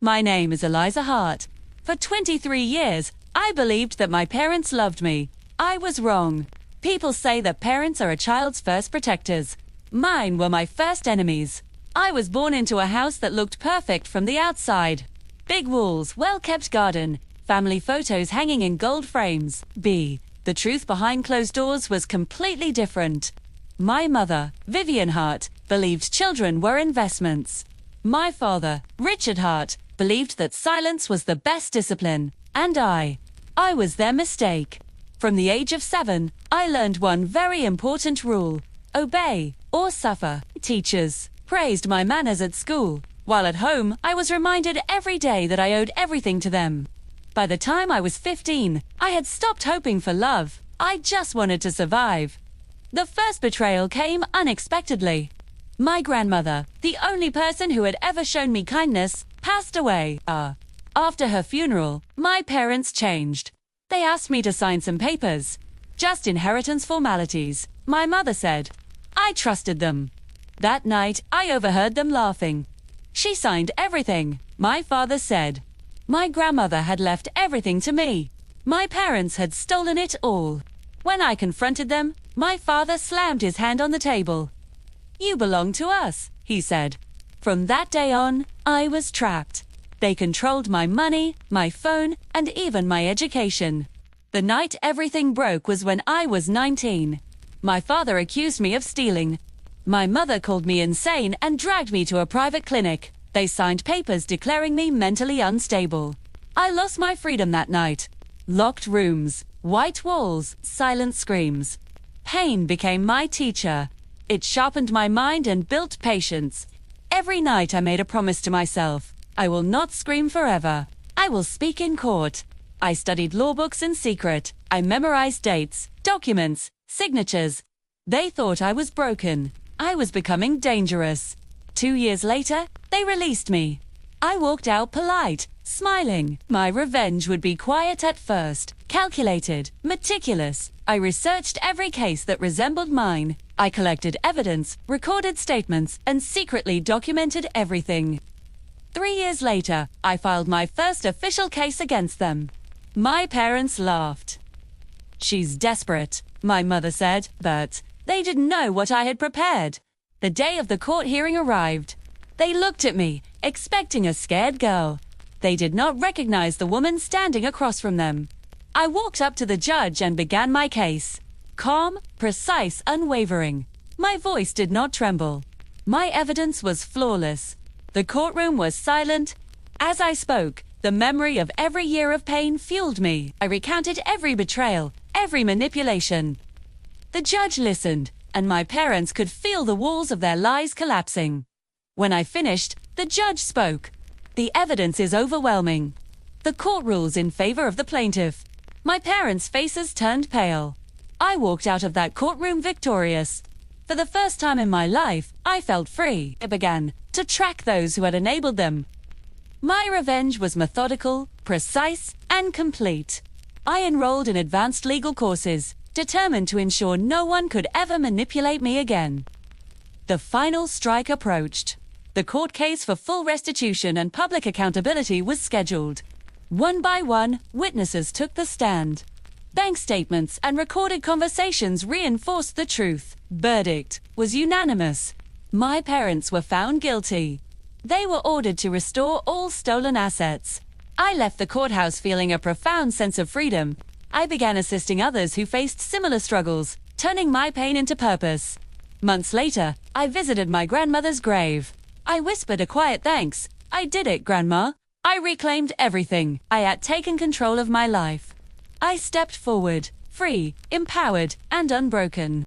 My name is Eliza Hart. For 23 years, I believed that my parents loved me. I was wrong. People say that parents are a child's first protectors. Mine were my first enemies. I was born into a house that looked perfect from the outside. Big walls, well-kept garden, family photos hanging in gold frames. The truth behind closed doors was completely different. My mother, Vivian Hart, believed children were investments. My father, Richard Hart, believed that silence was the best discipline. And I was their mistake. From the age of 7, I learned one very important rule: obey or suffer. Teachers praised my manners at school, while at home I was reminded every day that I owed everything to them. By the time I was 15, I had stopped hoping for love. I just wanted to survive. The first betrayal came unexpectedly. My grandmother, the only person who had ever shown me kindness, passed away. After her funeral, my parents changed. They asked me to sign some papers. Just inheritance formalities, my mother said. I trusted them. That night, I overheard them laughing. She signed everything, my father said. My grandmother had left everything to me. My parents had stolen it all. When I confronted them, my father slammed his hand on the table. "You belong to us," he said. From that day on, I was trapped. They controlled my money, my phone, and even my education. The night everything broke was when I was 19. My father accused me of stealing. My mother called me insane and dragged me to a private clinic. They signed papers declaring me mentally unstable. I lost my freedom that night. Locked rooms, white walls, silent screams. Pain became my teacher. It sharpened my mind and built patience. Every night I made a promise to myself. I will not scream forever. I will speak in court. I studied law books in secret. I memorized dates, documents, signatures. They thought I was broken. I was becoming dangerous. 2 years later, they released me. I walked out polite, smiling. My revenge would be quiet at first, calculated, meticulous. I researched every case that resembled mine. I collected evidence, recorded statements, and secretly documented everything. 3 years later, I filed my first official case against them. My parents laughed. "She's desperate," my mother said, but they didn't know what I had prepared. The day of the court hearing arrived. They looked at me, expecting a scared girl. They did not recognize the woman standing across from them. I walked up to the judge and began my case. Calm, precise, unwavering. My voice did not tremble. My evidence was flawless. The courtroom was silent. As I spoke, the memory of every year of pain fueled me. I recounted every betrayal, every manipulation. The judge listened, and my parents could feel the walls of their lies collapsing. When I finished, the judge spoke. "The evidence is overwhelming. The court rules in favor of the plaintiff." My parents' faces turned pale. I walked out of that courtroom victorious. For the first time in my life, I felt free. I began to track those who had enabled them. My revenge was methodical, precise, and complete. I enrolled in advanced legal courses, determined to ensure no one could ever manipulate me again. The final strike approached. The court case for full restitution and public accountability was scheduled. One by one, witnesses took the stand. Bank statements and recorded conversations reinforced the truth. Verdict was unanimous. My parents were found guilty. They were ordered to restore all stolen assets. I left the courthouse feeling a profound sense of freedom. I began assisting others who faced similar struggles, turning my pain into purpose. Months later, I visited my grandmother's grave. I whispered a quiet thanks. "I did it, Grandma. I reclaimed everything. I had taken control of my life." I stepped forward, free, empowered, and unbroken.